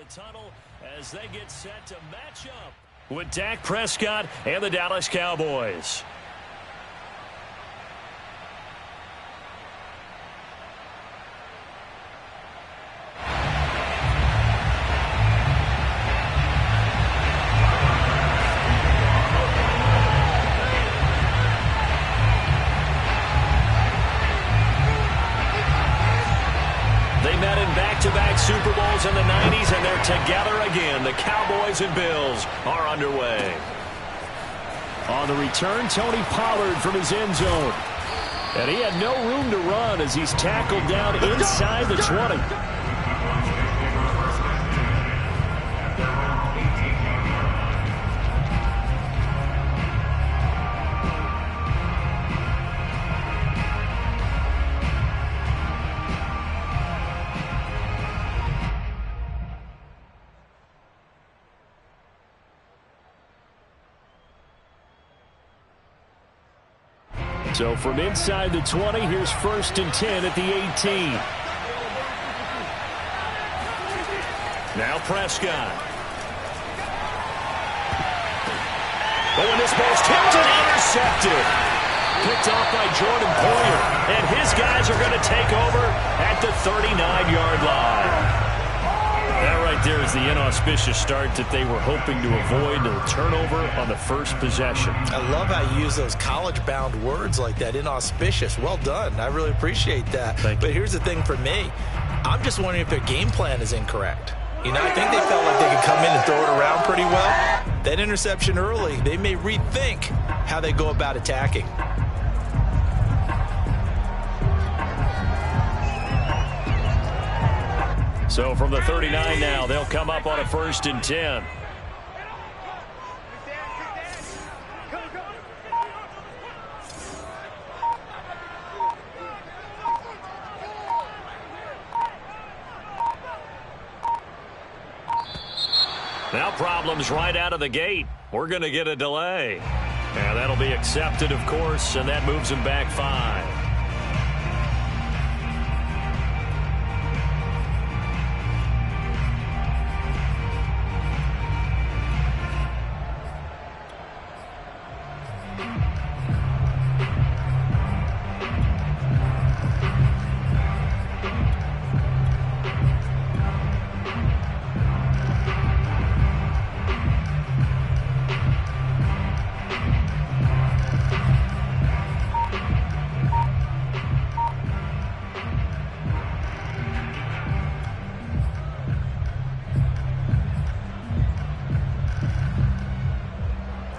tunnel as they get set to match up with Dak Prescott and the Dallas Cowboys. Back-to-back Super Bowls in the 90s, and they're together again. The Cowboys and Bills are underway. On the return, Tony Pollard from his end zone. And he had no room to run as he's tackled down inside the 20. So from inside the 20, here's 1st and 10 at the 18. Now Prescott. Oh, and this ball's tipped and intercepted. Picked off by Jordan Poyer. And his guys are going to take over at the 39-yard line. That right there is the inauspicious start that they were hoping to avoid, the turnover on the first possession. I love how you use those college-bound words like that, inauspicious. Well done. I really appreciate that. But here's the thing for me. I'm just wondering if their game plan is incorrect. You know, I think they felt like they could come in and throw it around pretty well. That interception early, they may rethink how they go about attacking. So from the 39 now, they'll come up on a 1st and 10. Now problems right out of the gate. We're going to get a delay. And that'll be accepted, of course, and that moves them back 5.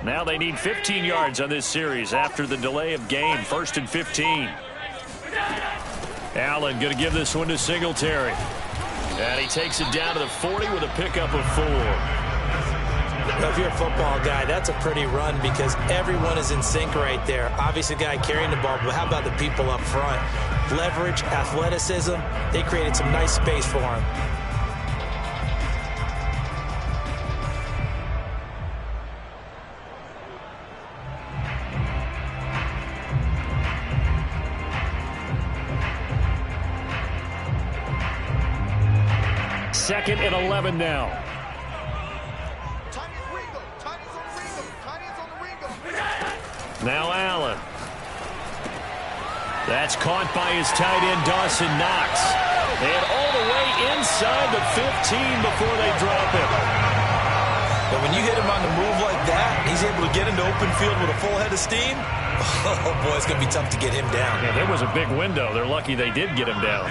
Now they need 15 yards on this series after the delay of game. 1st and 15. Allen going to give this one to Singletary. And he takes it down to the 40 with a pickup of 4. If you're a football guy, that's a pretty run because everyone is in sync right there. Obviously, the guy carrying the ball, but how about the people up front? Leverage, athleticism, they created some nice space for him. Second and 11 now. Now Allen. That's caught by his tight end, Dawson Knox. And all the way inside the 15 before they drop him. But when you hit him on the move like that, he's able to get into open field with a full head of steam. Oh, boy, it's going to be tough to get him down. Yeah, there was a big window. They're lucky they did get him down.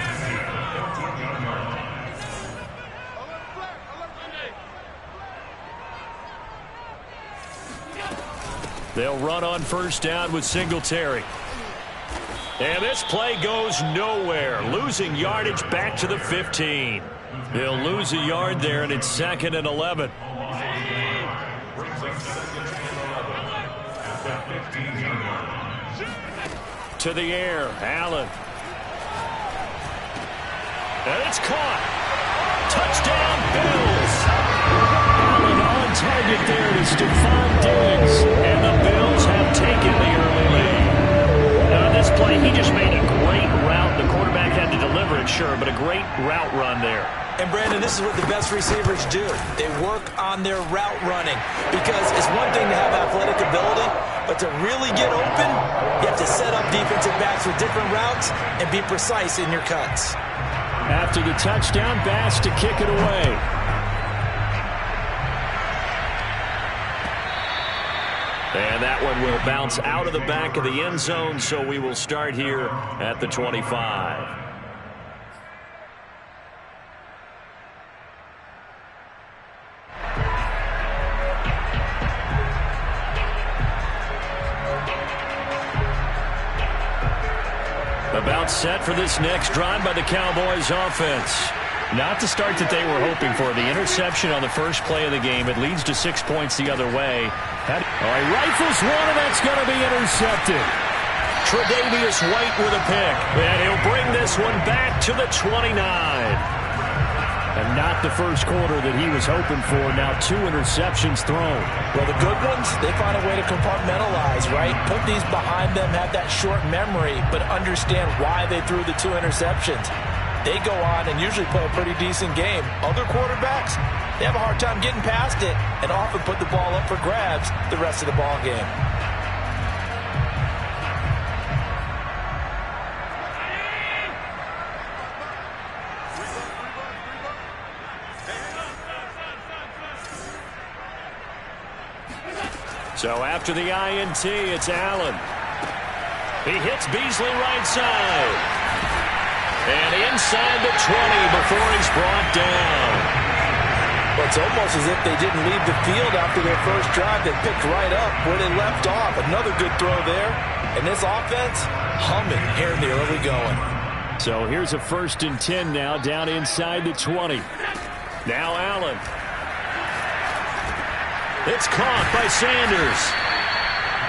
They'll run on 1st down with Singletary. And this play goes nowhere. Losing yardage back to the 15. They'll lose a yard there, and it's 2nd and 11. To the air, Allen. And it's caught. Touchdown, Bills. Allen on target there to Stephon Diggs. And the Bills have taken the early lead. Now, on this play, he just made a great route. The quarterback had to deliver it, sure, but a great route run there. And, Brandon, this is what the best receivers do. They work on their route running because it's one thing to have athletic ability, but to really get open, you have to set up defensive backs with different routes and be precise in your cuts. After the touchdown, Bass to kick it away. And that one will bounce out of the back of the end zone, so we will start here at the 25. About set for this next drive by the Cowboys offense. Not the start that they were hoping for. The interception on the first play of the game. It leads to 6 points the other way. He rifles one, and that's going to be intercepted. Tre'Davious White with a pick. And he'll bring this one back to the 29. And not the first quarter that he was hoping for. Now 2 interceptions thrown. Well, the good ones, they find a way to compartmentalize, right? Put these behind them, have that short memory, but understand why they threw the 2 interceptions. They go on and usually play a pretty decent game. Other quarterbacks, they have a hard time getting past it and often put the ball up for grabs the rest of the ball game. So after the INT, it's Allen. He hits Beasley right side. And inside the 20 before he's brought down. Well, it's almost as if they didn't leave the field after their first drive. They picked right up where they left off. Another good throw there. And this offense, humming here in the early going. So here's a 1st and 10 now, down inside the 20. Now Allen. It's caught by Sanders.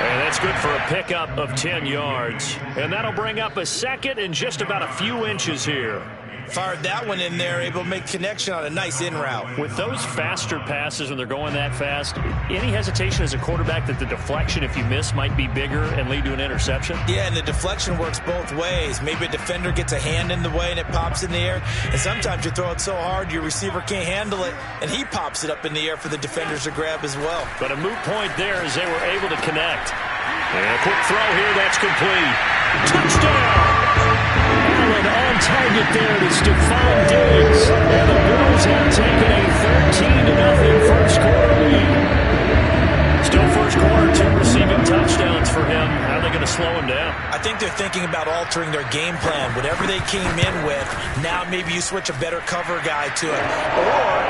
And that's good for a pickup of 10 yards. And that'll bring up a 2nd and just about a few inches here. Fired that one in there, able to make connection on a nice in route. With those faster passes when they're going that fast, any hesitation as a quarterback that the deflection, if you miss, might be bigger and lead to an interception? Yeah, and the deflection works both ways. Maybe a defender gets a hand in the way and it pops in the air. And sometimes you throw it so hard your receiver can't handle it, and he pops it up in the air for the defenders to grab as well. But a moot point there as they were able to connect. And a quick throw here, that's complete. Touchdown! Allen on target there to Stephon Diggs. And the Bills have taken a 13-0 first quarter lead. Still first quarter, 2 receiving touchdowns for him. How are they going to slow him down? I think they're thinking about altering their game plan. Whatever they came in with, now maybe you switch a better cover guy to it. Or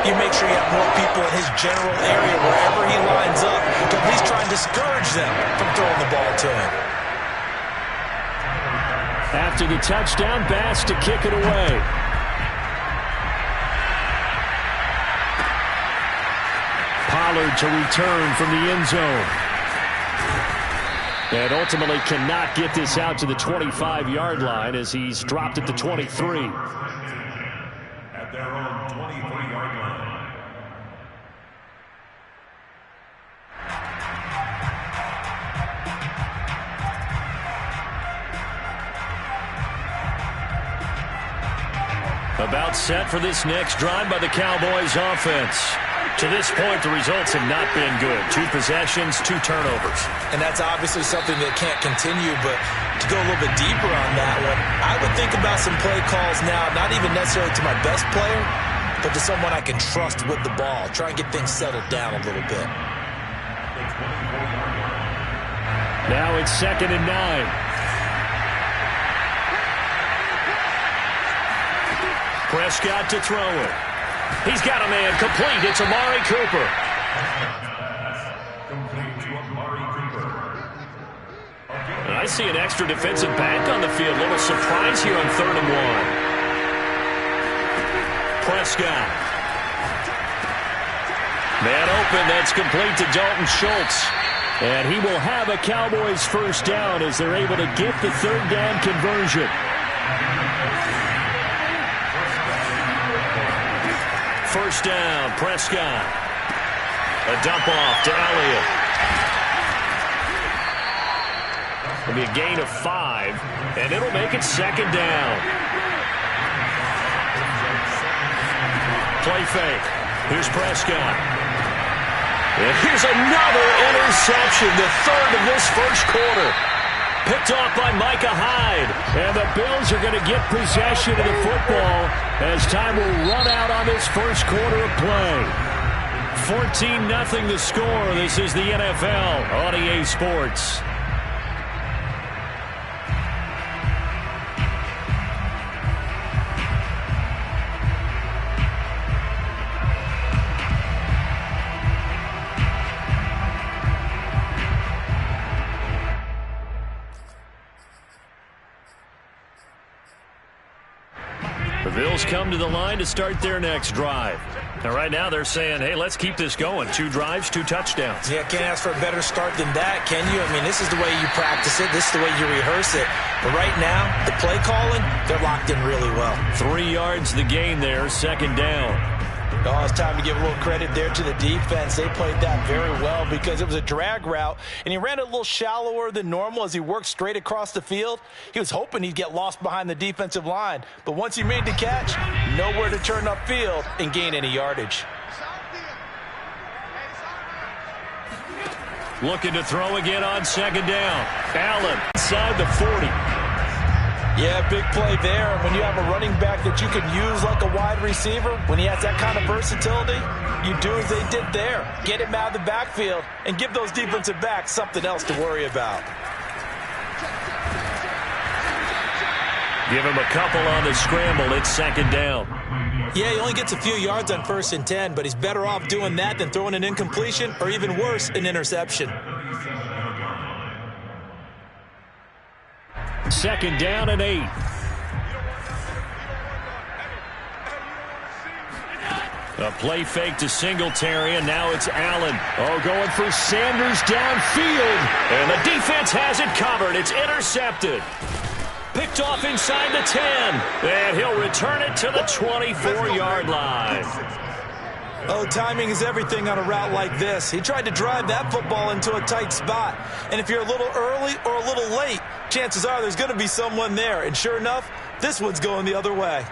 you make sure you have more people in his general area wherever he lines up to at least try and discourage them from throwing the ball to him. After the touchdown, Bass to kick it away. Pollard to return from the end zone. And ultimately cannot get this out to the 25-yard line as he's dropped at the 23. At their own 23-yard line. About set for this next drive by the Cowboys offense. To this point, the results have not been good. 2 possessions, 2 turnovers. And that's obviously something that can't continue, but to go a little bit deeper on that one, I would think about some play calls now, not even necessarily to my best player, but to someone I can trust with the ball. Try and get things settled down a little bit. Now it's 2nd and 9. Prescott to throw it. He's got a man complete. It's Amari Cooper. And I see an extra defensive back on the field. A little surprise here on 3rd and 1. Prescott. Man open. That's complete to Dalton Schultz. And he will have a Cowboys first down as they're able to get the 3rd down conversion. First down, Prescott. A dump off to Elliott. It'll be a gain of 5, and it'll make it 2nd down. play fake. Here's Prescott. And here's another interception, the third of this first quarter. Picked off by Micah Hyde. And the Bills are going to get possession of the football as time will run out on this first quarter of play. 14-0 the score. This is the NFL on EA Sports. The Bills come to the line to start their next drive. And right now they're saying, hey, let's keep this going. 2 drives, 2 touchdowns. Yeah, can't ask for a better start than that, can you? I mean, this is the way you practice it. This is the way you rehearse it. But right now, the play calling, they're locked in really well. 3 yards the gain there, second down. Oh, it's time to give a little credit there to the defense. They played that very well because it was a drag route, and he ran it a little shallower than normal as he worked straight across the field. He was hoping he'd get lost behind the defensive line, but once he made the catch, nowhere to turn upfield and gain any yardage. Looking to throw again on second down. Allen inside the 40. Yeah, big play there. When you have a running back that you can use like a wide receiver, when he has that kind of versatility, you do as they did there. Get him out of the backfield and give those defensive backs something else to worry about. Give him a couple on the scramble. It's second down. Yeah, he only gets a few yards on 1st and 10, but he's better off doing that than throwing an incompletion or even worse, an interception. Second down and 8. A play fake to Singletary, and now it's Allen. Oh, going for Sanders downfield. And the defense has it covered. It's intercepted. Picked off inside the 10. And he'll return it to the 24-yard line. Oh, timing is everything on a route like this. He tried to drive that football into a tight spot. And if you're a little early or a little late, chances are there's going to be someone there. And sure enough, this one's going the other way.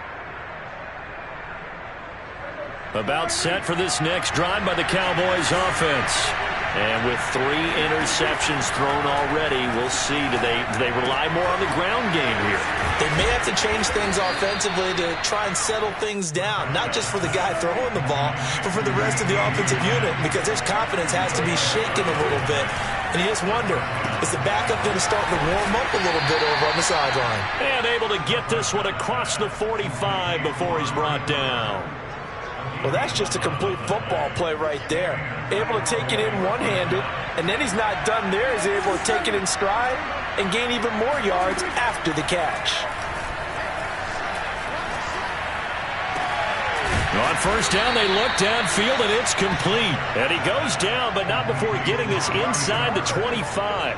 About set for this next drive by the Cowboys offense. And with 3 interceptions thrown already, we'll see. Do they rely more on the ground game here? They may have to change things offensively to try and settle things down, not just for the guy throwing the ball, but for the rest of the offensive unit, because his confidence has to be shaken a little bit. And you just wonder, is the backup going to start to warm up a little bit over on the sideline? And able to get this one across the 45 before he's brought down. Well, that's just a complete football play right there. Able to take it in one-handed, and then he's not done there. He's able to take it in stride and gain even more yards after the catch. On first down, they look downfield, and it's complete. And he goes down, but not before getting this inside the 25.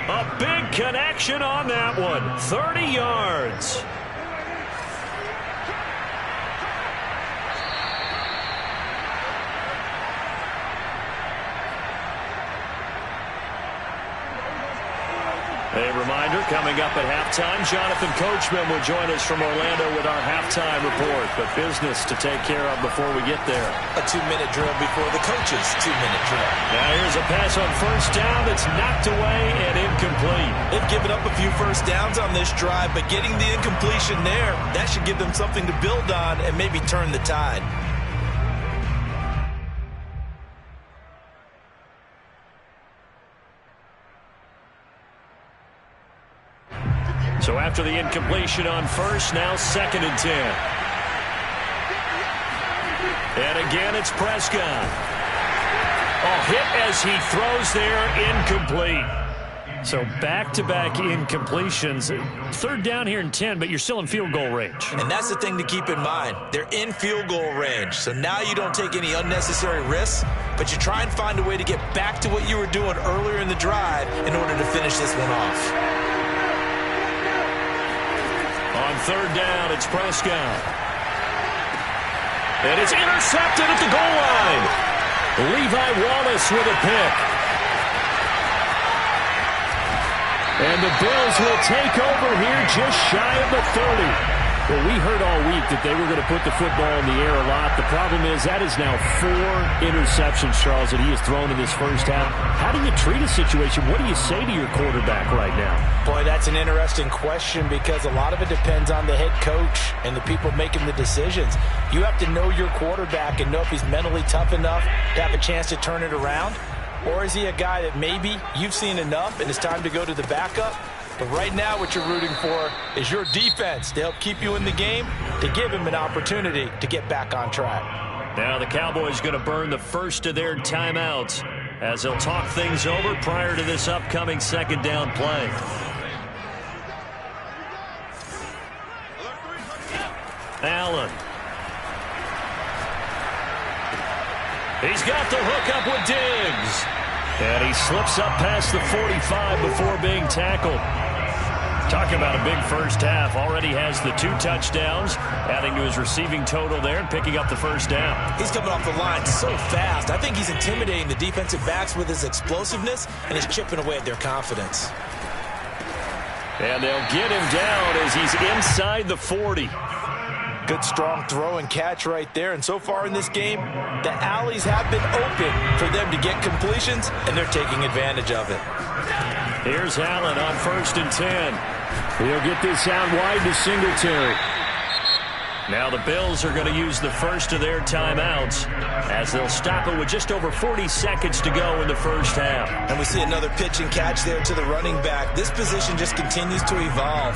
A big connection on that one. 30 yards. A reminder, coming up at halftime, Jonathan Coachman will join us from Orlando with our halftime report. But business to take care of before we get there. A 2-minute drill before the coach's 2-minute drill. Now here's a pass on first down that's knocked away and incomplete. They've given up a few first downs on this drive, but getting the incompletion there, that should give them something to build on and maybe turn the tide. So after the incompletion on first, now 2nd and 10. And again, it's Prescott. A hit as he throws there, incomplete. So back-to-back incompletions. 3rd down here and 10, but you're still in field goal range. And that's the thing to keep in mind. They're in field goal range. So now you don't take any unnecessary risks, but you try and find a way to get back to what you were doing earlier in the drive in order to finish this one off. On 3rd down, it's Prescott. And it's intercepted at the goal line. Levi Wallace with a pick. And the Bills will take over here just shy of the 30. Well, we heard all week that they were going to put the football in the air a lot. The problem is that is now 4 interceptions, Charles, that he has thrown in this first half. How do you treat a situation? What do you say to your quarterback right now? Boy, that's an interesting question because a lot of it depends on the head coach and the people making the decisions. You have to know your quarterback and know if he's mentally tough enough to have a chance to turn it around. Or is he a guy that maybe you've seen enough and it's time to go to the backup? But right now what you're rooting for is your defense to help keep you in the game, to give him an opportunity to get back on track. Now the Cowboys going to burn the first of their timeouts as they'll talk things over prior to this upcoming second down play. Allen. He's got the hook up with Diggs. And he slips up past the 45 before being tackled. Talk about a big first half. Already has the 2 touchdowns, adding to his receiving total there and picking up the first down. He's coming off the line so fast. I think he's intimidating the defensive backs with his explosiveness, and he's chipping away at their confidence. And they'll get him down as he's inside the 40. Good, strong throw and catch right there. And so far in this game, the alleys have been open for them to get completions, and they're taking advantage of it. Here's Allen on 1st and 10. He'll get this out wide to Singletary. Now the Bills are going to use the first of their timeouts as they'll stop it with just over 40 seconds to go in the first half. And we see another pitch and catch there to the running back. This position just continues to evolve.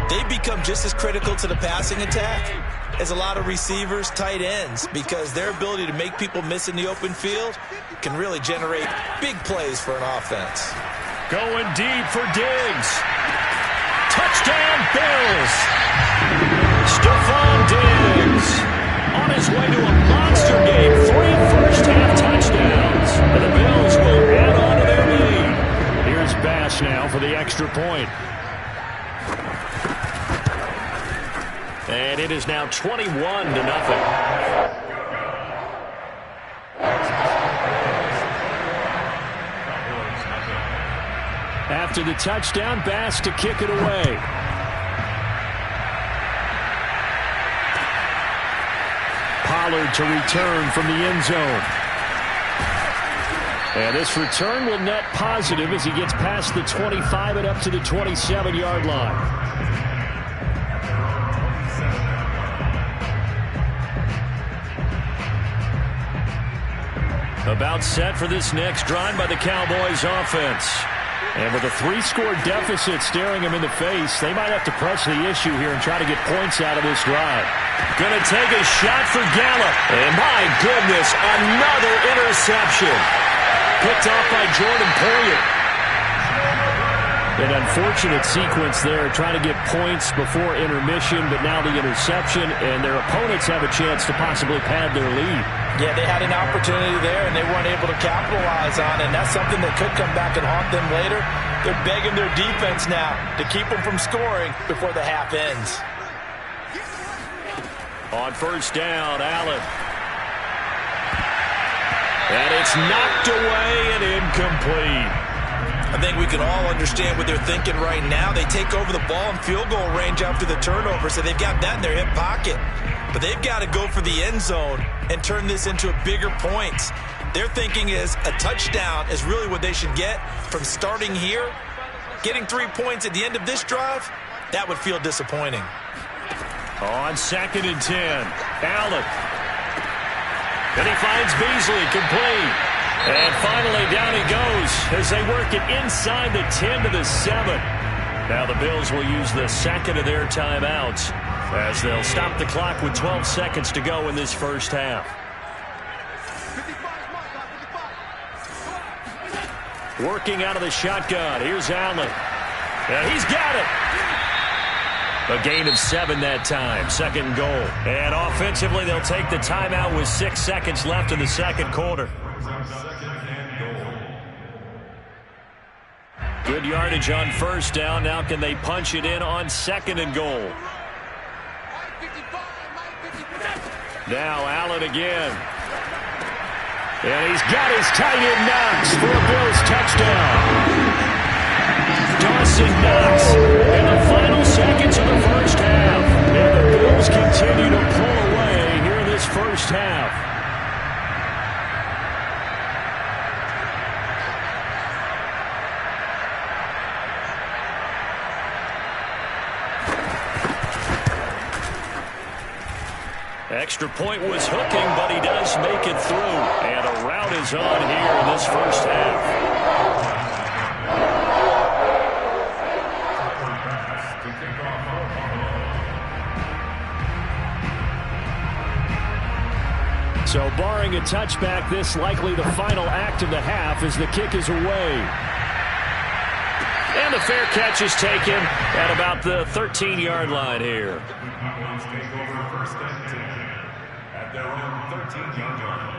They've become just as critical to the passing attack as a lot of receivers, tight ends, because their ability to make people miss in the open field can really generate big plays for an offense. Going deep for Diggs. Touchdown, Bills. Stephon Diggs on his way to a monster game. 3 first-half touchdowns. And the Bills will add on to their lead. Here's Bass now for the extra point. And it is now 21-0. After the touchdown, Bass to kick it away. Pollard to return from the end zone. And this return will net positive as he gets past the 25 and up to the 27-yard line. About set for this next drive by the Cowboys offense. And with a 3-score deficit staring him in the face, they might have to press the issue here and try to get points out of this drive. Going to take a shot for Gallup. And my goodness, another interception. Picked off by Jordan Poyer. An unfortunate sequence there, trying to get points before intermission, but now the interception, and their opponents have a chance to possibly pad their lead. Yeah, they had an opportunity there, and they weren't able to capitalize on it, and that's something that could come back and haunt them later. They're begging their defense now to keep them from scoring before the half ends. On first down, Allen. And it's knocked away and incomplete. I think we can all understand what they're thinking right now. They take over the ball in field goal range after the turnover, so they've got that in their hip pocket. But they've got to go for the end zone and turn this into a bigger points. Their thinking is a touchdown is really what they should get from starting here. Getting 3 points at the end of this drive, that would feel disappointing. On 2nd and 10, Allen. And he finds Beasley complete. And finally down he goes as they work it inside the 10 to the 7. Now the Bills will use the second of their timeouts as they'll stop the clock with 12 seconds to go in this first half. Working out of the shotgun. Here's Allen. And he's got it. A gain of 7 that time. 2nd goal. And offensively, they'll take the timeout with 6 seconds left in the second quarter. Good yardage on first down. Now can they punch it in on 2nd and goal? Now Allen again. And he's got his tight end Knox for a Bills touchdown. Dawson Knox in the final seconds of the first half. And The Bills continue to pull away here in this first half. Extra point was hooking, but he does make it through. And a rout is on here in this first half. So barring a touchback, this likely the final act of the half as the kick is away. And the fair catch is taken at about the 13-yard line here. At their own 13-yard line.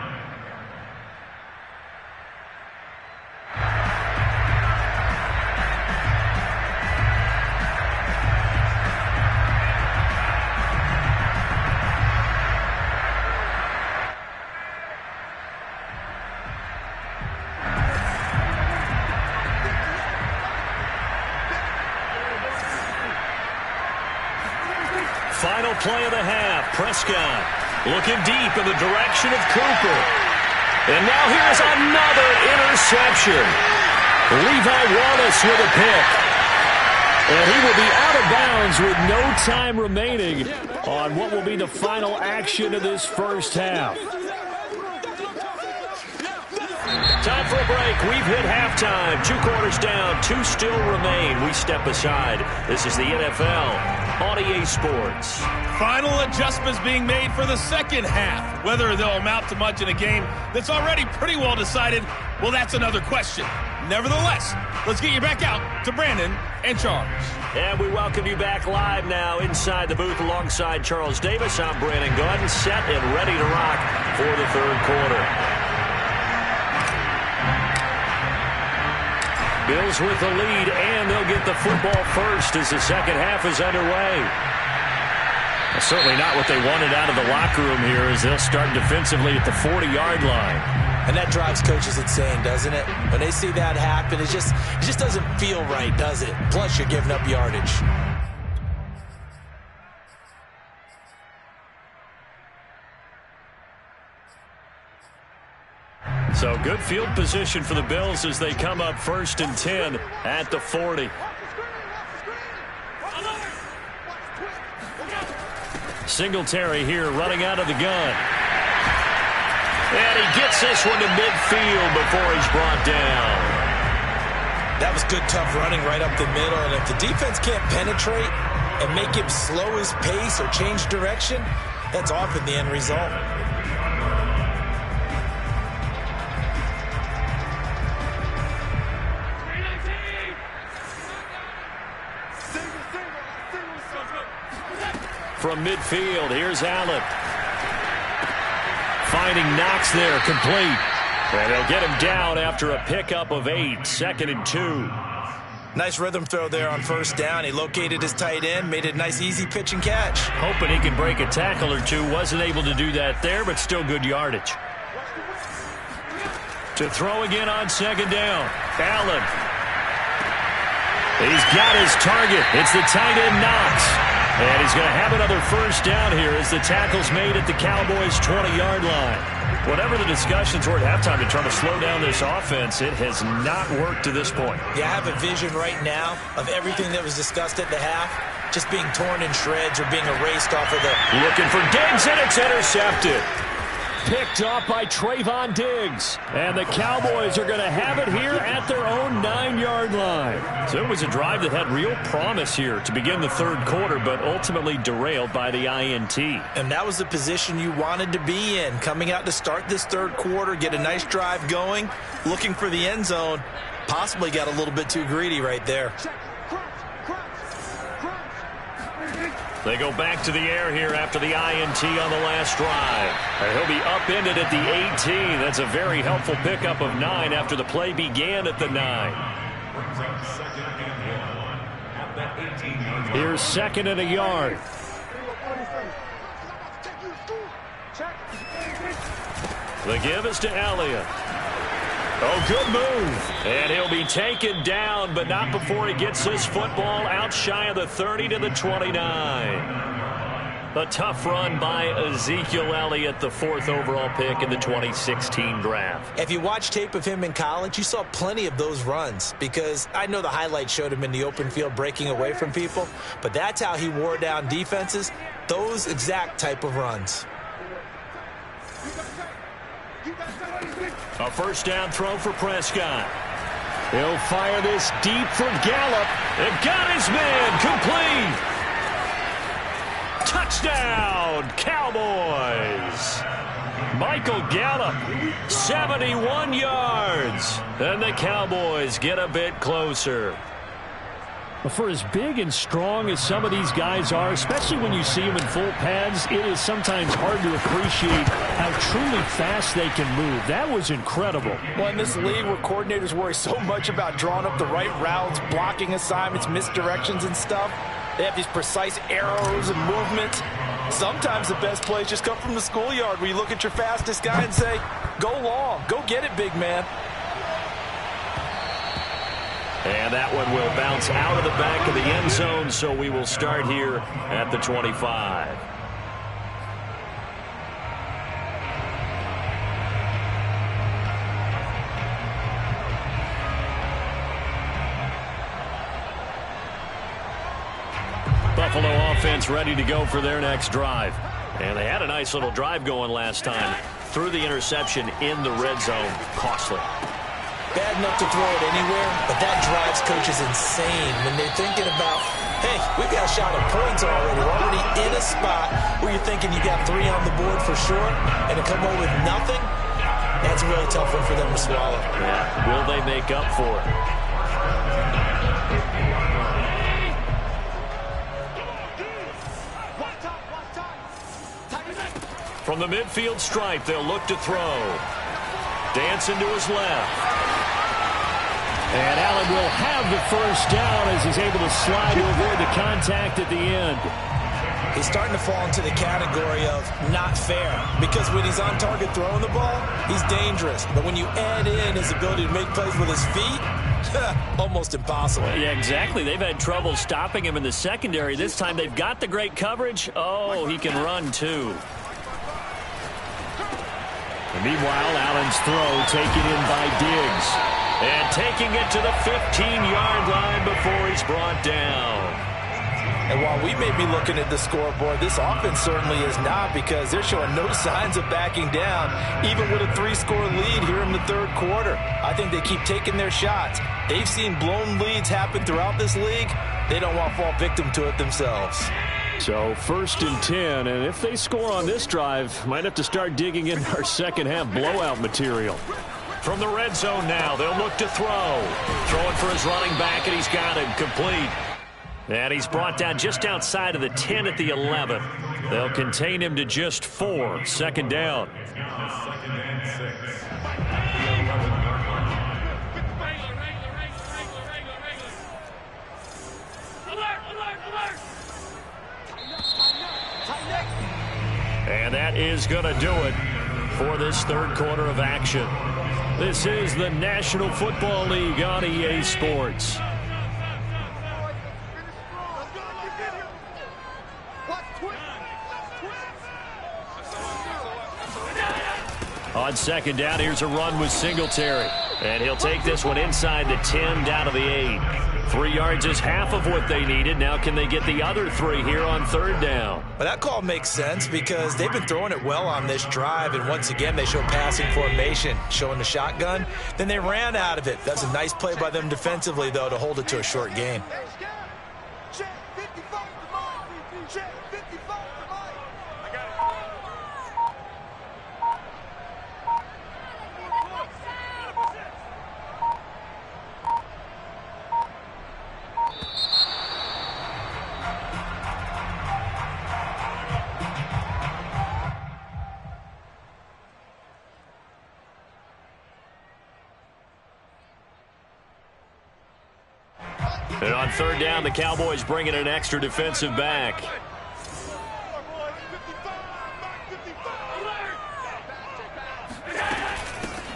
Final play of the half. Prescott looking deep in the direction of Cooper. And now here's another interception. Levi Wallace with a pick. And he will be out of bounds with no time remaining on what will be the final action of this first half. Time for a break. We've hit halftime. 2 quarters down. 2 still remain. We step aside. This is the NFL on EA Sports. Final adjustments being made for the second half. Whether they'll amount to much in a game that's already pretty well decided, well, that's another question. Nevertheless, let's get you back out to Brandon and Charles. And we welcome you back live now inside the booth alongside Charles Davis. I'm Brandon Gunn, set and ready to rock for the third quarter. Bills with the lead, and they'll get the football first as the second half is underway. Certainly not what they wanted out of the locker room here as they'll start defensively at the 40-yard line. And that drives coaches insane, doesn't it? When they see that happen, it just doesn't feel right, does it? Plus, you're giving up yardage. So good field position for the Bills as they come up 1st and 10 at the 40. Singletary here running out of the gun. And he gets this one to midfield before he's brought down. That was good, tough running right up the middle. And if the defense can't penetrate and make him slow his pace or change direction, that's often the end result. From midfield, here's Allen. Finding Knox there, complete. And they'll get him down after a pickup of 8, 2nd and 2. Nice rhythm throw there on 1st down. He located his tight end, made it a nice easy pitch and catch. Hoping he could break a tackle or two. Wasn't able to do that there, but still good yardage. To throw again on 2nd down. Allen. He's got his target. It's the tight end Knox. And he's going to have another 1st down here as the tackle's made at the Cowboys' 20-yard line. Whatever the discussions were at halftime to try to slow down this offense, it has not worked to this point. Yeah, I have a vision right now of everything that was discussed at the half just being torn in shreds or being erased off of the... Looking for Diggs, and it's intercepted. Picked off by Trayvon Diggs. And the Cowboys are going to have it here at their own 9-yard line. So it was a drive that had real promise here to begin the third quarter, but ultimately derailed by the INT. And that was the position you wanted to be in. Coming out to start this third quarter, get a nice drive going, looking for the end zone. Possibly got a little bit too greedy right there. They go back to the air here after the INT on the last drive. And he'll be upended at the 18. That's a very helpful pickup of 9 after the play began at the 9. Here's 2nd and a yard. The give is to Elliott. Oh, good move. And he'll be taken down, but not before he gets this football out shy of the 30 to the 29. A tough run by Ezekiel Elliott, the 4th overall pick in the 2016 draft. If you watch tape of him in college, you saw plenty of those runs, because I know the highlights showed him in the open field breaking away from people, but that's how he wore down defenses, those exact type of runs. A first down throw for Prescott. He'll fire this deep for Gallup. They've got his man complete. Touchdown, Cowboys. Michael Gallup, 71 yards. And the Cowboys get a bit closer. For as big and strong as some of these guys are, especially when you see them in full pads, it is sometimes hard to appreciate how truly fast they can move. That was incredible. Well, in this league where coordinators worry so much about drawing up the right routes, blocking assignments, misdirections and stuff, they have these precise arrows and movements. Sometimes the best plays just come from the schoolyard where you look at your fastest guy and say, go long, go get it, big man. And that one will bounce out of the back of the end zone, so we will start here at the 25. Buffalo offense ready to go for their next drive. And they had a nice little drive going last time. Threw the interception in the red zone. Costly. Bad enough to throw it anywhere, but that drives coaches insane when they're thinking about, hey, we've got a shot at points already. We're already in a spot where you're thinking you got 3 on the board for sure, and to come away with nothing, that's a really tough one for them to swallow. Yeah. Will they make up for it? From the midfield stripe, they'll look to throw. Dancing to his left. And Allen will have the first down as he's able to slide to avoid the contact at the end. He's starting to fall into the category of not fair, because when he's on target throwing the ball, he's dangerous. But when you add in his ability to make plays with his feet, almost impossible. Yeah, exactly. They've had trouble stopping him in the secondary. This time they've got the great coverage. Oh, he can run too. And meanwhile, Allen's throw taken in by Diggs. And taking it to the 15-yard line before he's brought down. And while we may be looking at the scoreboard, this offense certainly is not, because they're showing no signs of backing down, even with a 3-score lead here in the third quarter. I think they keep taking their shots. They've seen blown leads happen throughout this league. They don't want to fall victim to it themselves. So 1st and 10, and if they score on this drive, might have to start digging in our second-half blowout material. From the red zone now, they'll look to throw. Throwing for his running back, and he's got him complete. And he's brought down just outside of the 10 at the 11. They'll contain him to just 4. Second down. Second and 6. And that is going to do it for this third quarter of action. This is the National Football League on EA Sports. On second down, here's a run with Singletary. And he'll take this one inside the 10 down to the 8. 3 yards is half of what they needed. Now can they get the other 3 here on third down? Well, that call makes sense because they've been throwing it well on this drive, and once again they show passing formation, showing the shotgun. Then they ran out of it. That's a nice play by them defensively, though, to hold it to a short gain. And on third down, the Cowboys bring in an extra defensive back.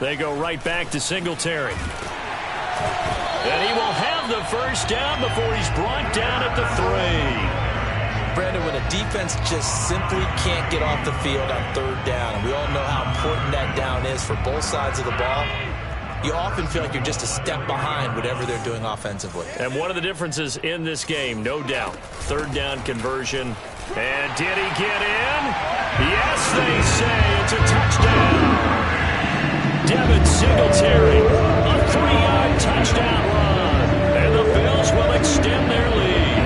They go right back to Singletary. And he will have the first down before he's brought down at the 3. Brandon, when a defense just simply can't get off the field on third down, and we all know how important that down is for both sides of the ball, you often feel like you're just a step behind whatever they're doing offensively. And one of the differences in this game, no doubt, third down conversion. And did he get in? Yes, they say it's a touchdown. Devin Singletary, a 3-yard touchdown run. And the Bills will extend their lead.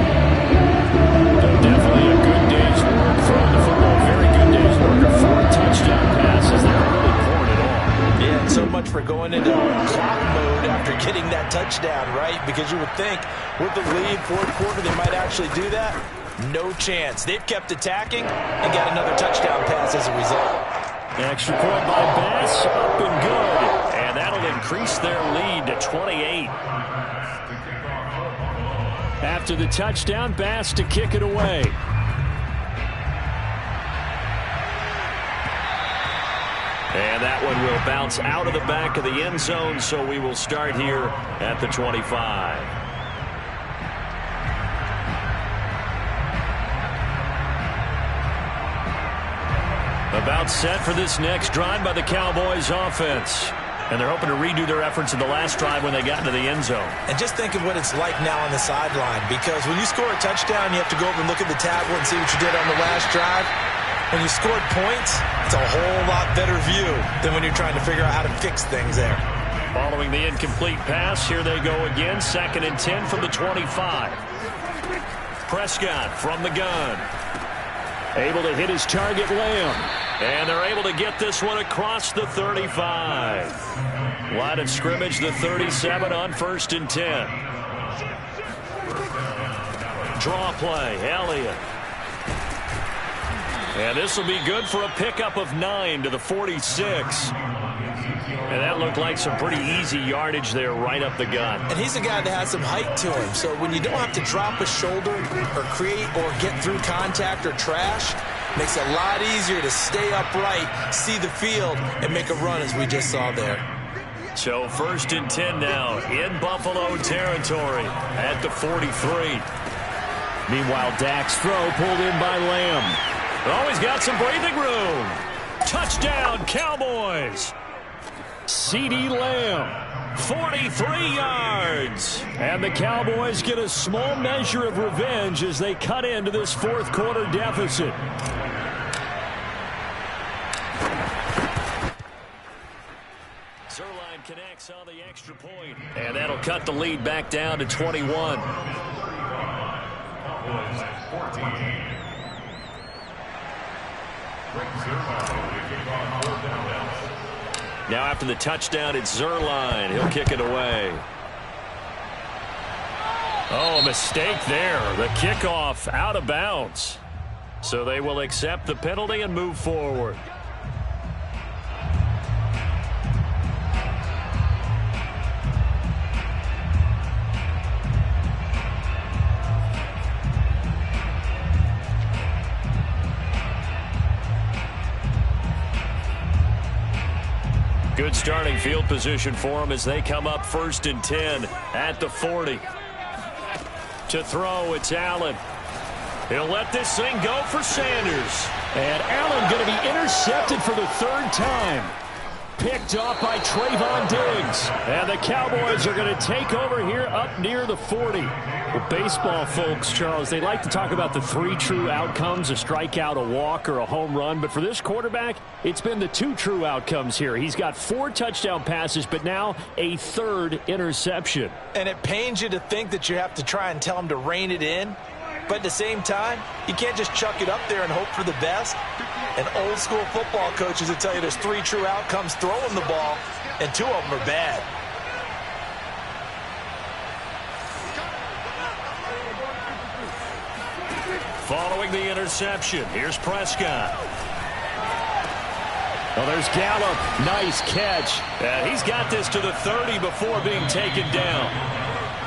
Definitely a good day's work from the football. Very good day's work. 4 touchdown passes. They were really pouring it on. Yeah, and so much for going into clock mode after getting that touchdown, right? Because you would think with the lead, fourth quarter, they might actually do that. No chance. They've kept attacking and got another touchdown pass as a result. Extra point by Bass, up and good. And that'll increase their lead to 28. After the touchdown, Bass to kick it away. And that one will bounce out of the back of the end zone, so we will start here at the 25. About set for this next drive by the Cowboys offense. And they're hoping to redo their efforts in the last drive when they got into the end zone. And just think of what it's like now on the sideline, because when you score a touchdown, you have to go over and look at the tablet and see what you did on the last drive. When you scored points, it's a whole lot better view than when you're trying to figure out how to fix things there. Following the incomplete pass, here they go again. 2nd and 10 from the 25. Prescott from the gun. Able to hit his target, Lamb. And they're able to get this one across the 35. Line of scrimmage, the 37 on 1st and 10. Draw play, Elliott. And this will be good for a pickup of 9 to the 46. And that looked like some pretty easy yardage there right up the gut. And he's a guy that has some height to him. So when you don't have to drop a shoulder or create or get through contact or trash, makes it a lot easier to stay upright, see the field, and make a run as we just saw there. So 1st and 10 now in Buffalo territory at the 43. Meanwhile, Dak's throw pulled in by Lamb. Always got some breathing room. Touchdown, Cowboys. CeeDee Lamb, 43 yards. And the Cowboys get a small measure of revenge as they cut into this fourth quarter deficit. Zerline connects on the extra point. And that'll cut the lead back down to 21. Now after the touchdown, it's Zerline. He'll kick it away. Oh, a mistake there. The kickoff out of bounds. So they will accept the penalty and move forward. Good starting field position for them as they come up 1st and 10 at the 40. To throw, it's Allen. He'll let this thing go for Sanders. And Allen going to be intercepted for the 3rd time. Picked off by Trayvon Diggs. And the Cowboys are going to take over here up near the 40. Well, baseball folks, Charles, they like to talk about the 3 true outcomes, a strikeout, a walk, or a home run. But for this quarterback, it's been the 2 true outcomes here. He's got 4 touchdown passes, but now a 3rd interception. And it pains you to think that you have to try and tell him to rein it in. But at the same time, you can't just chuck it up there and hope for the best. And old school football coaches will tell you there's 3 true outcomes throwing the ball, and 2 of them are bad. Following the interception, here's Prescott. Well, there's Gallup. Nice catch. And he's got this to the 30 before being taken down.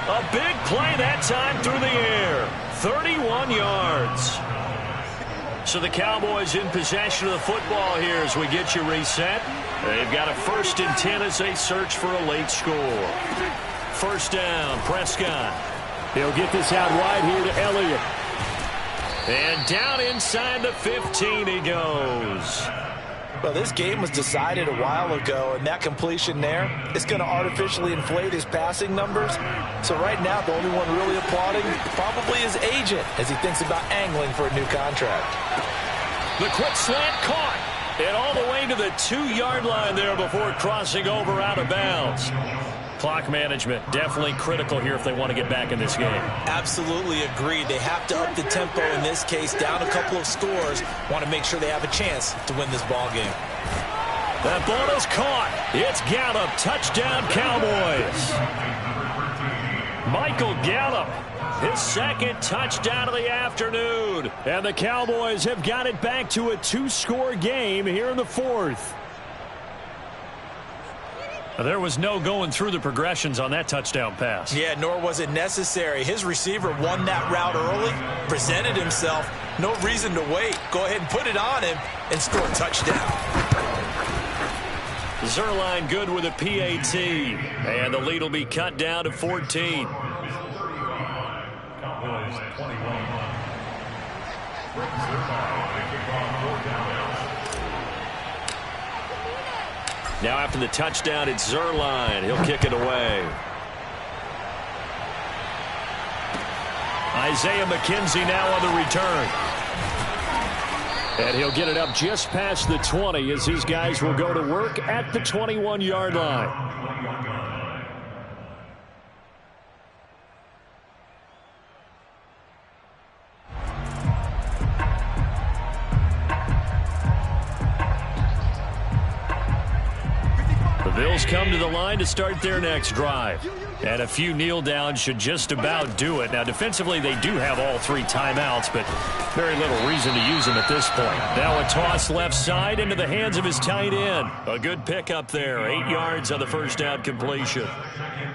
A big play that time through the air. 31 yards. So the Cowboys in possession of the football here as we get you reset. They've got a 1st and 10 as they search for a late score. 1st down, Prescott. He'll get this out wide here to Elliott. And down inside the 15 he goes. Well, this game was decided a while ago, and that completion there is going to artificially inflate his passing numbers. So right now, the only one really applauding probably his agent as he thinks about angling for a new contract. The quick slant caught. And all the way to the 2-yard line there before crossing over out of bounds. Clock management definitely critical here if they want to get back in this game. Absolutely agreed. They have to up the tempo in this case, down a couple of scores. Want to make sure they have a chance to win this ball game. That ball is caught. It's Gallup. Touchdown, Cowboys. Michael Gallup, his second touchdown of the afternoon. And the Cowboys have got it back to a 2-score game here in the 4th. There was no going through the progressions on that touchdown pass. Yeah, nor was it necessary. His receiver won that route early, presented himself. No reason to wait. Go ahead and put it on him and score a touchdown. Zuerlein good with a PAT. And the lead will be cut down to 14. Cowboys 21. Now after the touchdown, it's Zuerlein. He'll kick it away. Isaiah McKenzie now on the return. And he'll get it up just past the 20 as his guys will go to work at the 21-yard line. Bills come to the line to start their next drive. And a few kneel downs should just about do it. Now, defensively, they do have all 3 timeouts, but very little reason to use them at this point. Now a toss left side into the hands of his tight end. A good pickup there. 8 yards on the first down completion.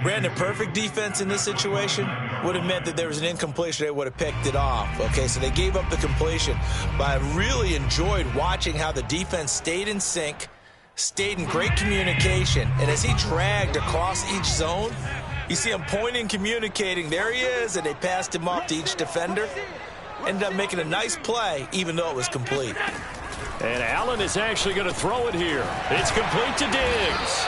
Brandon, perfect defense in this situation would have meant that there was an incompletion. They would have picked it off. Okay, so they gave up the completion. But I really enjoyed watching how the defense stayed in sync, stayed in great communication, and as he dragged across each zone, you see him pointing, communicating. There he is, and they passed him off to each defender. Ended up making a nice play, even though it was complete. And Allen is actually going to throw it here. It's complete to Diggs.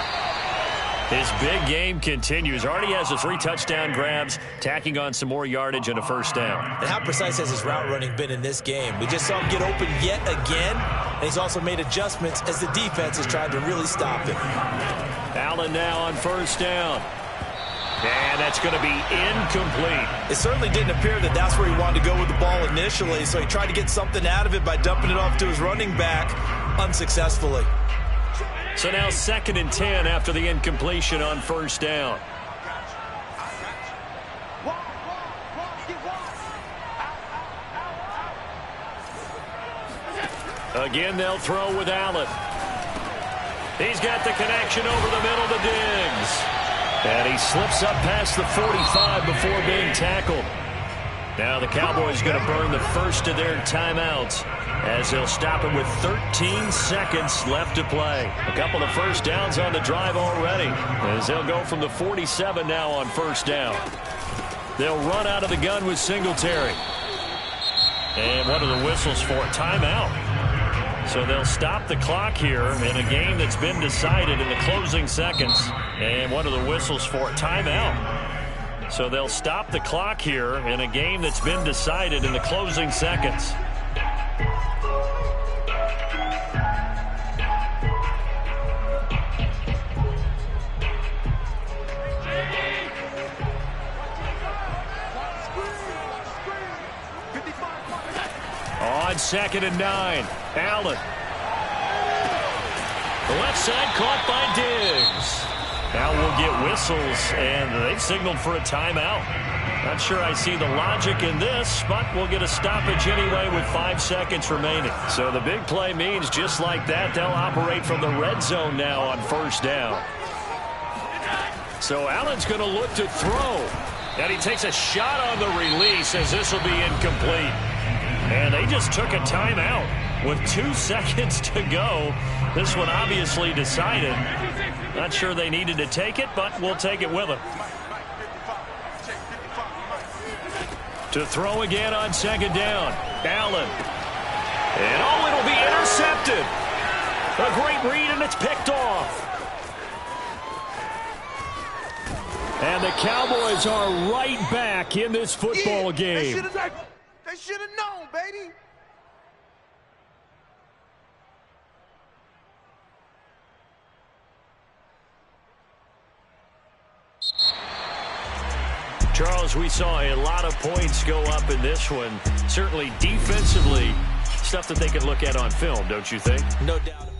His big game continues. Already has the 3 touchdown grabs, tacking on some more yardage and a first down. And how precise has his route running been in this game? We just saw him get open yet again, and he's also made adjustments as the defense has tried to really stop him. Allen now on first down. And that's going to be incomplete. It certainly didn't appear that that's where he wanted to go with the ball initially, so he tried to get something out of it by dumping it off to his running back unsuccessfully. So now 2nd and 10 after the incompletion on first down. Again, they'll throw with Allen. He's got the connection over the middle to Diggs. And he slips up past the 45 before being tackled. Now the Cowboys going to burn the first of their timeouts as they'll stop it with 13 seconds left to play. A couple of first downs on the drive already as they'll go from the 47 now on first down. They'll run out of the gun with Singletary. And what are the whistles for? Timeout. So they'll stop the clock here in a game that's been decided in the closing seconds. And what are the whistles for? Timeout. So they'll stop the clock here in a game that's been decided in the closing seconds. On 2nd and 9, Allen. The left side caught by Diggs. Now we'll get whistles, and they've signaled for a timeout. Not sure I see the logic in this, but we'll get a stoppage anyway with 5 seconds remaining. So the big play means just like that, they'll operate from the red zone now on first down. So Allen's going to look to throw. And he takes a shot on the release as this will be incomplete. And they just took a timeout with 2 seconds to go. This one obviously decided. Not sure they needed to take it, but we'll take it with them. To throw again on second down. Allen. And oh, it'll be intercepted. A great read, and it's picked off. And the Cowboys are right back in this football game. They should have known, baby. Charles, we saw a lot of points go up in this one. Certainly defensively, stuff that they could look at on film, don't you think? No doubt.